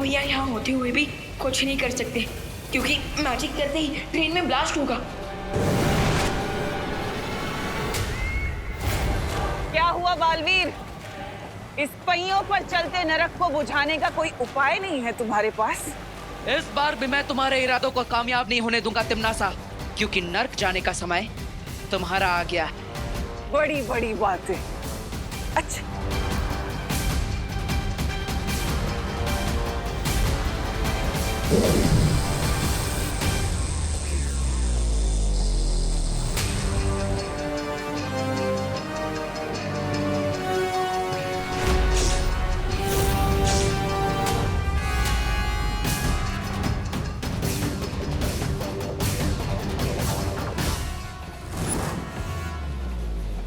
भैया यहाँ होते हुए भी कुछ नहीं कर सकते, क्योंकि मैजिक करते ही ट्रेन में ब्लास्ट होगा। क्या हुआ बालवीर? इस पहियों पर चलते नरक को बुझाने का कोई उपाय नहीं है तुम्हारे पास? इस बार भी मैं तुम्हारे इरादों को कामयाब नहीं होने दूंगा तिमनासा, क्योंकि नर्क जाने का समय तुम्हारा आ गया। बड़ी बड़ी बातें। अच्छा,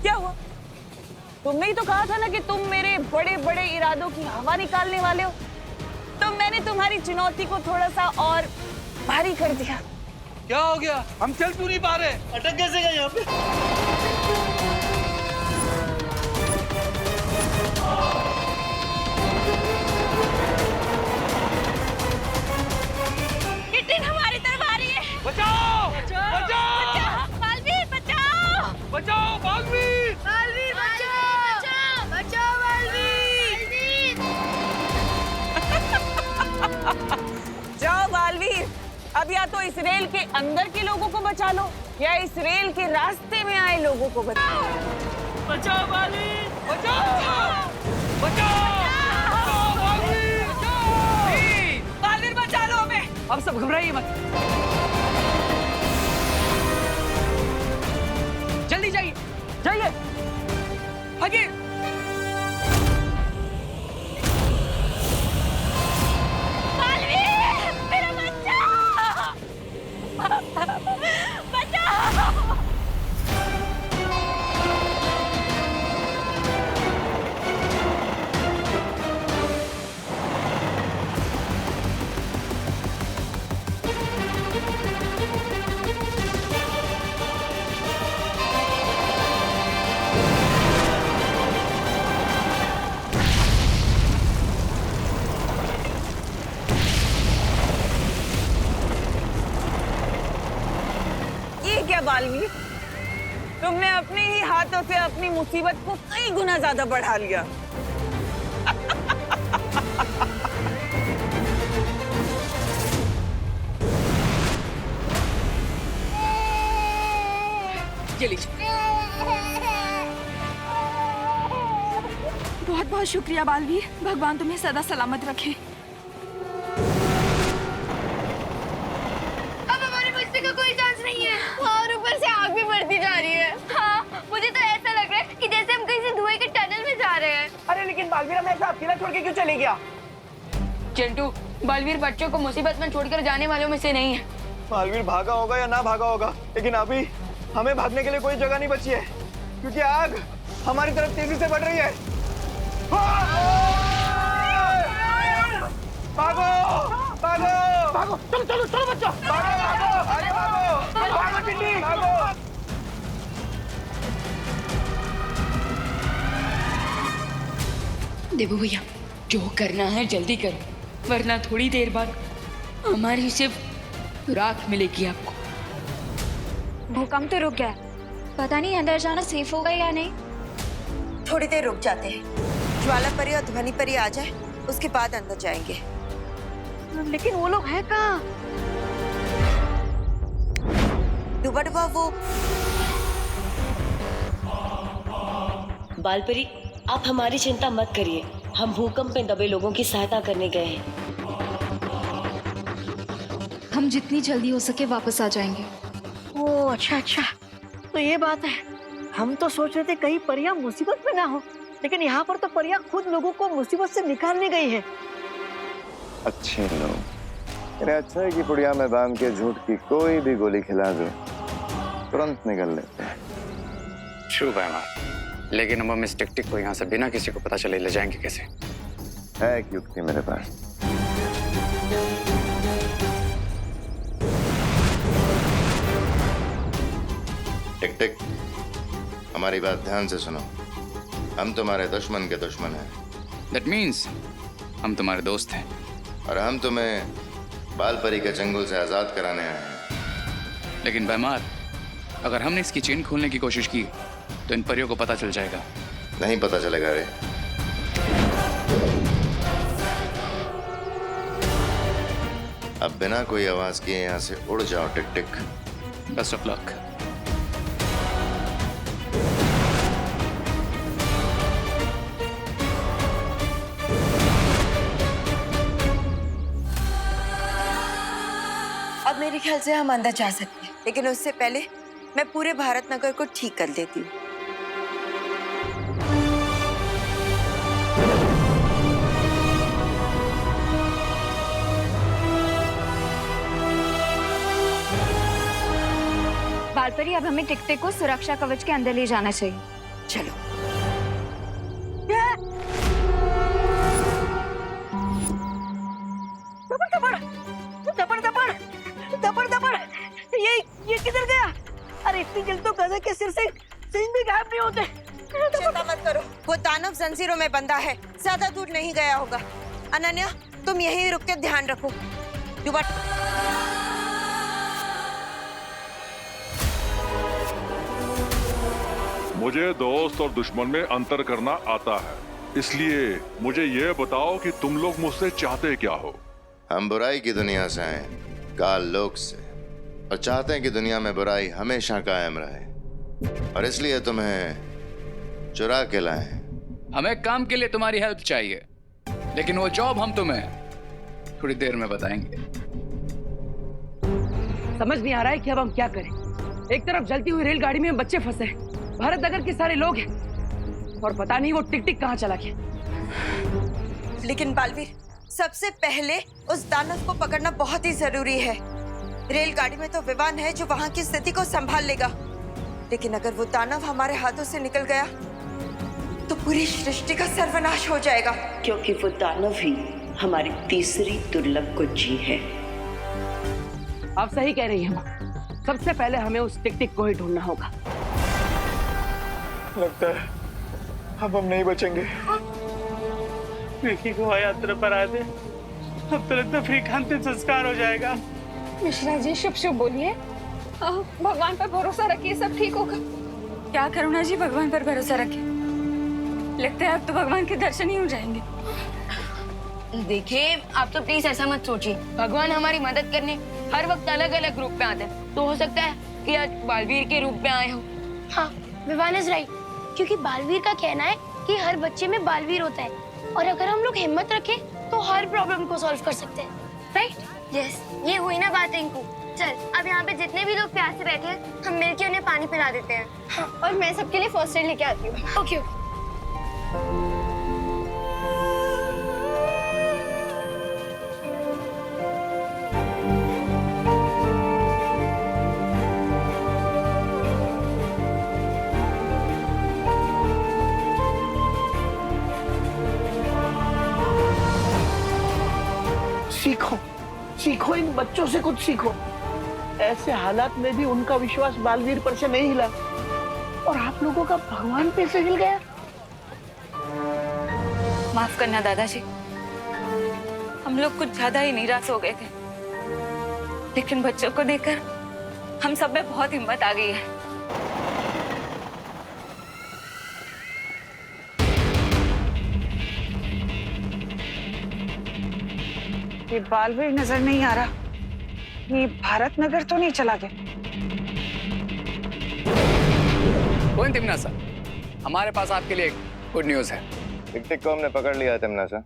क्या हुआ? तुमने ही तो कहा था ना कि तुम मेरे बड़े बड़े इरादों की हवा निकालने वाले हो। तो मैंने तुम्हारी चुनौती को थोड़ा सा और भारी कर दिया। क्या हो गया? हम चल क्यों नहीं पा रहे? अटक कैसे गए यहाँ पे? ये ट्रेन हमारी तरफ आ रही है। बचाओ! बचाओ! बचाओ! बालवीर बचाओ! बचाओ बालवीर! बालवीर बचाओ! बचाओ बालवीर! जाओ बालवीर, अब या तो इस रेल के अंदर के लोगों को बचा लो या इस रेल के रास्ते में आए लोगों को बचाओ। बचाओ बालवीर! बचाओ! बचाओ बालवीर! बालवीर बचा लो हमें। अब सब घबराइए मत, जल्दी जाइए जाइए, भागिए। बालवीर! मेरा बच्चा! बचाओ! ये क्या बालवीर, तुमने अपने ही हाथों से अपनी मुसीबत को कई गुना ज्यादा बढ़ा लिया। ये लीजिए। बहुत बहुत शुक्रिया बालवीर, भगवान तुम्हें सदा सलामत रखे। अब हमारे बच्चे का कोई चांस नहीं है और ऊपर से आग भी बढ़ती जा रही है। हाँ, मुझे तो ऐसा लग रहा है कि जैसे हम कहीं धुएं के टनल में जा रहे हैं। अरे लेकिन बालवीर हमें ऐसा अकेला छोड़ के क्यों चले गया? चिंटू, बालवीर बच्चों को मुसीबत में छोड़कर जाने वालों में से नहीं है। बालवीर भागा होगा या ना भागा होगा, लेकिन अभी हमें भागने के लिए कोई जगह नहीं बची है, क्योंकि आग हमारी तरफ तेजी से बढ़ रही है। भागो! भागो! भागो! चलो चलो चलो बच्चों! भागो! भागो! आगे भागो! भागो टिड्डी! भागो! देवू भैया, जो करना है जल्दी करो, वरना थोड़ी देर बाद हमारी सिर्फ राख मिलेगी आपको। भूकंप तो रुक गया, पता नहीं अंदर जाना सेफ होगा या नहीं। थोड़ी देर रुक जाते हैं, ज्वाला परी और ध्वनि परी आ जाए, उसके बाद अंदर जाएंगे। लेकिन वो लोग हैं कहाँ? डुबा डुबा वो बालपरी, आप हमारी चिंता मत करिए, हम भूकंप में दबे लोगों की सहायता करने गए हैं। हम जितनी जल्दी हो सके वापस आ जाएंगे। ओह अच्छा अच्छा, तो ये बात है। हम तो सोच रहे थे कहीं परियां मुसीबत में ना हो, लेकिन यहाँ पर तो परियां खुद लोगों को मुसीबत से निकालने गई है। अच्छे लोग, अरे अच्छा है कि पुड़िया में बांध के झूठ की कोई भी गोली खिला दो, तुरंत निकल लेते हैं। ट्रू भाई, लेकिन हम इस टिकटिक को यहाँ से बिना किसी को पता चले ले जाएंगे कैसे? है एक युक्ति मेरे पास। टिक टिक, हमारी बात ध्यान से सुनो। हम तुम्हारे दुश्मन के दुश्मन हैं। दैट मीन्स हम तुम्हारे दोस्त हैं। और हम तुम्हें बालपरी के चंगुल से आजाद कराने आए हैं। लेकिन बेमार, अगर हमने इसकी चेन खोलने की कोशिश की तो इन परियों को पता चल जाएगा। नहीं पता चलेगा रे। अब बिना कोई आवाज किए यहाँ से उड़ जाओ tick tick. Best of luck. अब मेरे ख्याल से हम अंदर जा सकते हैं, लेकिन उससे पहले मैं पूरे भारत नगर को ठीक कर देती हूँ। बालपरी, अब हमें टिक टिक को सुरक्षा कवच के अंदर ले जाना चाहिए। चलो। ये किधर गया? अरे इतनी जल्दी तो गधा के सिर से सिंह भी गायब नहीं होते। चिंता मत करो, वो दानव जंजीरों में बंधा है, ज्यादा दूर नहीं गया होगा। अनन्या, तुम यहीं रुक के ध्यान रखो। मुझे दोस्त और दुश्मन में अंतर करना आता है, इसलिए मुझे ये बताओ कि तुम लोग मुझसे चाहते क्या हो? हम बुराई की दुनिया से आए, काल लोक से, और चाहते हैं कि दुनिया में बुराई हमेशा कायम रहे, और इसलिए तुम्हें चुरा के लाए हैं। हमें काम के लिए तुम्हारी हेल्प चाहिए, लेकिन वो जॉब हम तुम्हें थोड़ी देर में बताएंगे। समझ नहीं आ रहा है कि अब हम क्या करें। एक तरफ जलती हुई रेलगाड़ी में बच्चे फंसे हैं, भारत नगर के सारे लोग हैं, और पता नहीं वो टिक टिक कहाँ चला गया। लेकिन बालवीर, सबसे पहले उस दानव को पकड़ना बहुत ही जरूरी है। रेलगाड़ी में तो विमान है जो वहाँ की स्थिति को संभाल लेगा, लेकिन अगर वो दानव हमारे हाथों से निकल गया तो पूरी सृष्टि का सर्वनाश हो जाएगा। क्योंकि वो दानव ही हमारी तीसरी दुर्लभ कुंजी है। आप सही कह रही हैं। सबसे पहले हमें उस टिक टिक को ही ढूंढना होगा। लगता है अब हम नहीं बचेंगे। विकी को यात्रा पर आए थे, अब तो लगता है अंतिम संस्कार हो जाएगा। मिश्रा जी, शुभ शुभ बोलिए। भगवान पर भरोसा रखिए, सब ठीक होगा। क्या करुणा जी, भगवान पर भरोसा रखिए। लगता है अब तो भगवान के दर्शन ही हो जाएंगे। देखिए, आप तो प्लीज ऐसा मत सोचिए। भगवान हमारी मदद करने हर वक्त अलग अलग रूप में आते हैं, तो हो सकता है कि आज बालवीर के रूप में आए हो। हाँ, विवान इज राइट, क्योंकि बालवीर का कहना है कि हर बच्चे में बालवीर होता है, और अगर हम लोग हिम्मत रखें तो हर प्रॉब्लम को सॉल्व कर सकते हैं, राइट? यस, ये हुई ना बात रिंकू। चल, अब यहाँ पे जितने भी लोग प्यासे बैठे हैं, हम मिलके उन्हें पानी पिला देते हैं। हाँ, और मैं सबके लिए फर्स्ट एड लेके आती हूँ। ओके। सीखो, सीखो, इन बच्चों से कुछ सीखो। ऐसे हालात में भी उनका विश्वास बालवीर पर से नहीं हिला, और आप लोगों का भगवान पे से हिल गया। माफ करना दादाजी, हम लोग कुछ ज्यादा ही निराश हो गए थे, लेकिन बच्चों को देखकर हम सब में बहुत हिम्मत आ गई है। ये बालवीर नजर नहीं आ रहा। ये भारत नगर तो नहीं चला गया। कौन तिमनासा, हमारे पास आपके लिए गुड न्यूज है। टिक टिक को हमने पकड़ लिया है तिमनासा,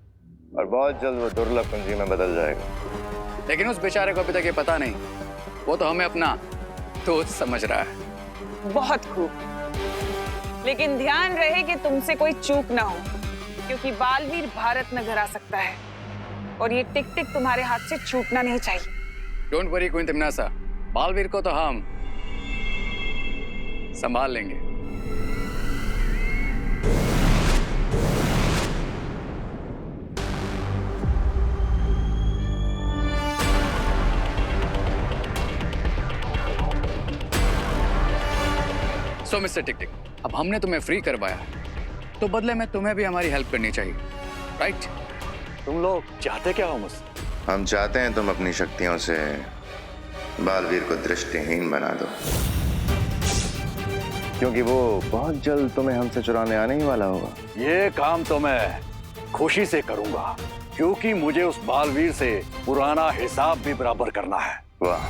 और बहुत जल्द वो दुर्लभ कुंजी में बदल जाएगा। लेकिन उस बेचारे को अभी तक ये पता नहीं, वो तो हमें अपना दोस्त समझ रहा है। बहुत खूब, लेकिन ध्यान रहे कि तुमसे कोई चूक ना हो, क्योंकि बालवीर भारत नगर आ सकता है, और ये टिक टिक तुम्हारे हाथ से छूटना नहीं चाहिए। डोंट वरी क्वीन तिमनासा, बालवीर को तो हम संभाल लेंगे। सो मिस्टर टिक टिक, अब हमने तुम्हें फ्री करवाया, तो बदले में तुम्हें भी हमारी हेल्प करनी चाहिए, राइट? तुम लोग चाहते क्या हो मुझसे? हम चाहते हैं तुम अपनी शक्तियों से बालवीर को दृष्टिहीन बना दो, क्योंकि वो बहुत जल्द तुम्हें हमसे चुराने आने ही वाला होगा। ये काम तो मैं खुशी से करूंगा, क्योंकि मुझे उस बालवीर से पुराना हिसाब भी बराबर करना है। वाह,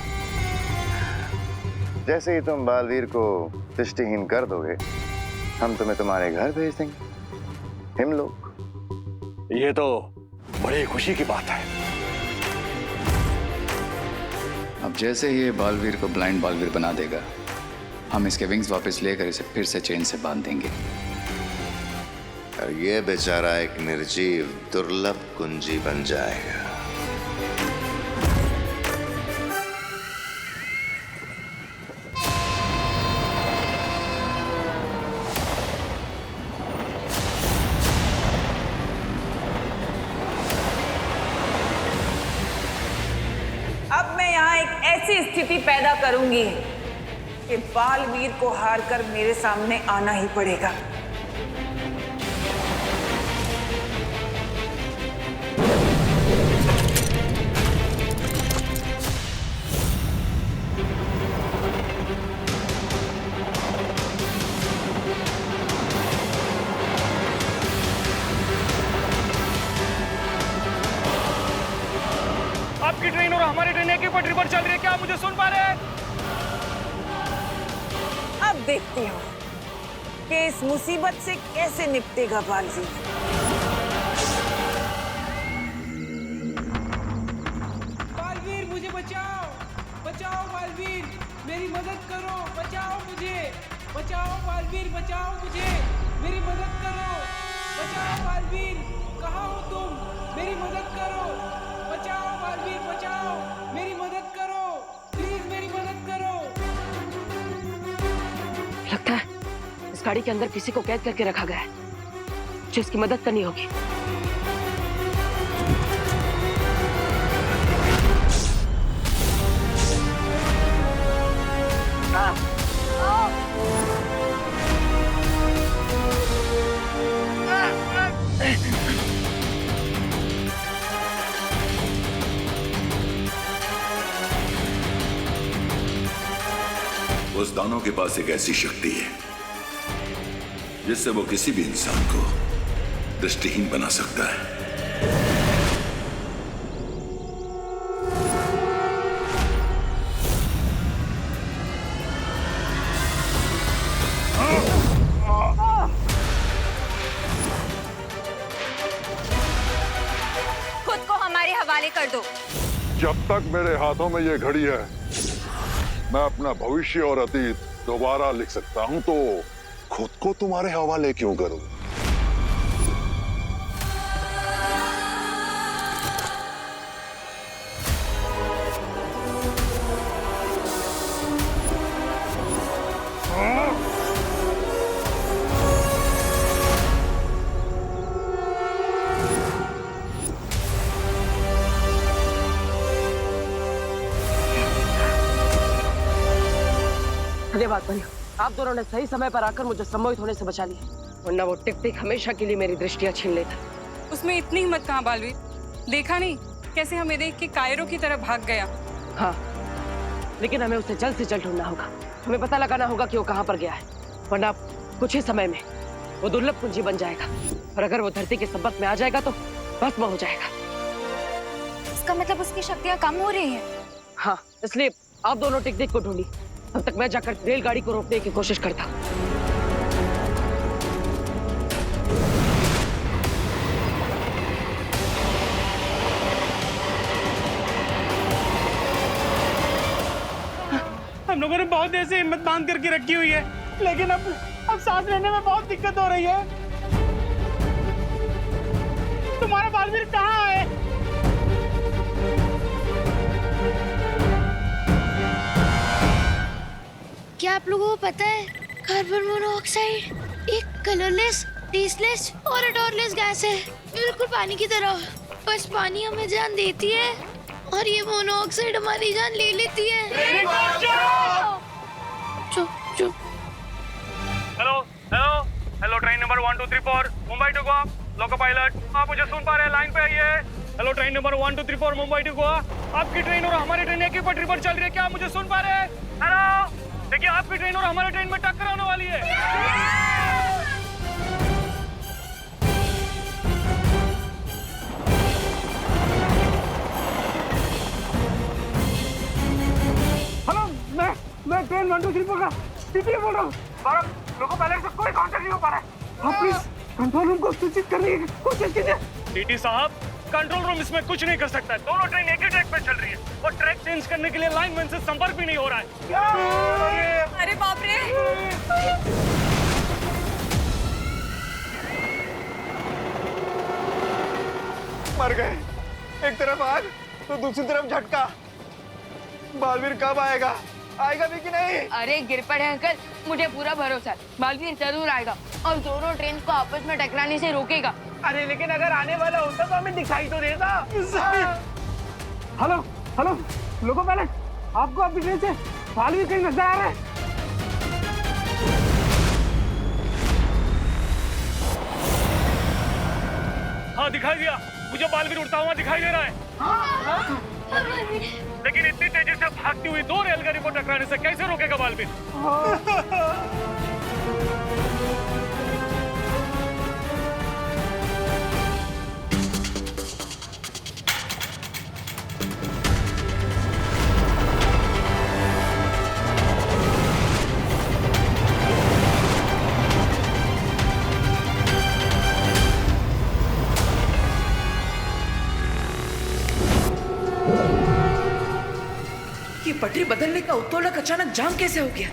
जैसे ही तुम बालवीर को दृष्टिहीन कर दोगे, हम तुम्हें तुम्हारे घर भेज देंगे, हिमलोक। ये तो बड़ी खुशी की बात है। अब जैसे ही ये बालवीर को ब्लाइंड बालवीर बना देगा, हम इसके विंग्स वापस लेकर इसे फिर से चेन से बांध देंगे। और ये बेचारा एक निर्जीव दुर्लभ कुंजी बन जाएगा। अब मैं यहाँ एक ऐसी स्थिति पैदा करूंगी कि बालवीर को हार कर मेरे सामने आना ही पड़ेगा। आपकी ट्रेन और हमारी ट्रेन एक ही पटरी पर चल रही है, क्या आप मुझे सुन पा रहे हैं? अब देखती हूँ कि इस मुसीबत से कैसे निपटेगा बालवीर। बालवीर मुझे बचाओ, बचाओ बालवीर, मेरी मदद करो, बचाओ मुझे, बचाओ बालवीर, बचाओ मुझे, मेरी मदद करो, बचाओ बालवीर, कहाँ हो तुम, मेरी मदद करो, बचाओ बालवीर, बचाओ, मेरी मदद करो, प्लीज मेरी मदद करो। लगता है इस गाड़ी के अंदर किसी को कैद करके रखा गया है, जो इसकी मदद करनी होगी। उस दानव के पास एक ऐसी शक्ति है जिससे वो किसी भी इंसान को दृष्टिहीन बना सकता है। खुद को हमारे हवाले कर दो। जब तक मेरे हाथों में ये घड़ी है, मैं अपना भविष्य और अतीत दोबारा लिख सकता हूं, तो खुद को तुम्हारे हवाले क्यों करूं? धन्यवाद भैया, आप दोनों ने सही समय पर आकर मुझे सम्मोहित होने से बचा लिया, वरना वो टिक टिक हमेशा के लिए मेरी दृष्टियां छीन लेता। उसमें इतनी हिम्मत कहाँ बालवीर, देखा नहीं कैसे हमें देख के कायरो की तरफ भाग गया। हाँ, लेकिन हमें उसे जल्द से जल्द ढूंढना होगा। हमें पता लगाना होगा कि वो कहाँ पर गया है, वरना कुछ ही समय में वो दुर्लभ कुंजी बन जाएगा, और अगर वो धरती के संपर्क में आ जाएगा तो भस्म हो जाएगा। इसका मतलब उसकी शक्तियाँ कम हो रही हैं। हाँ, इसलिए आप दोनों टिक टिक को ढूंढी, तब तक मैं जाकर रेलगाड़ी को रोकने की कोशिश करता हूँ। हम लोगों ने बहुत देर से हिम्मत बांध करके रखी हुई है, लेकिन अब सांस लेने में बहुत दिक्कत हो रही है। तुम्हारा बालवीर कहाँ है? क्या आप लोगों को पता है, कार्बन मोनोऑक्साइड एक कलरलेस, टेस्टलेस और odorless गैस है, बिल्कुल पानी की तरह। बस पानी हमें जान देती है और ये मोनोऑक्साइड हमारी जान ले लेती है। चुप चुप। Hello hello hello, train number 1234 Mumbai to Goa, loco pilot, आप मुझे सुन पा रहे हैं? लाइन पे आइए। Hello, train number 1 2 3 4 Mumbai to Goa. आपकी ट्रेन और हमारी ट्रेन एक ही पटरी पर चल रही है, क्या आप मुझे सुन पा रहे हैं? हेलो, देखिए आपकी ट्रेन और हमारी ट्रेन में टक्कर होने वाली है। हेलो, मैं ट्रेन 1 2 3 4 का टीटी बोल रहा हूँ। लोको पायलट से कोई कांटेक्ट नहीं हो पा रहा है। आप प्लीज कंट्रोल रूम को सूचित करने की कोशिश कीजिए। टीटी साहब, कंट्रोल रूम इसमें कुछ नहीं कर सकता है। दोनों ट्रेन एक ही ट्रैक पे चल रही है और ट्रैक चेंज करने के लिए लाइनमैन से संपर्क भी नहीं हो रहा है। अरे बाप रे! मर गए। एक तरफ आग तो दूसरी तरफ झटका। बालवीर कब आएगा? आएगा भी कि नहीं? अरे गिर पड़े अंकल, मुझे पूरा भरोसा है, बालवीर जरूर आएगा और दोनों ट्रेन को आपस में टकराने से रोकेगा। अरे लेकिन अगर आने वाला होता तो हमें दिखाई तो देता। हेलो हेलो, लोको पायलट, आपको आपकी ट्रेन से बालवीर कहीं नजर आ रहा है? हाँ, दिखाई दिया। मुझे बालवीर उड़ता हुआ दिखाई दे रहा है। लेकिन इतनी तेजी से भागती हुई 2 रेलगाड़ी को टकराने से कैसे रोकेगा बालवीर? ये पटरी बदलने का उत्तोलक अचानक जाम कैसे हो गया?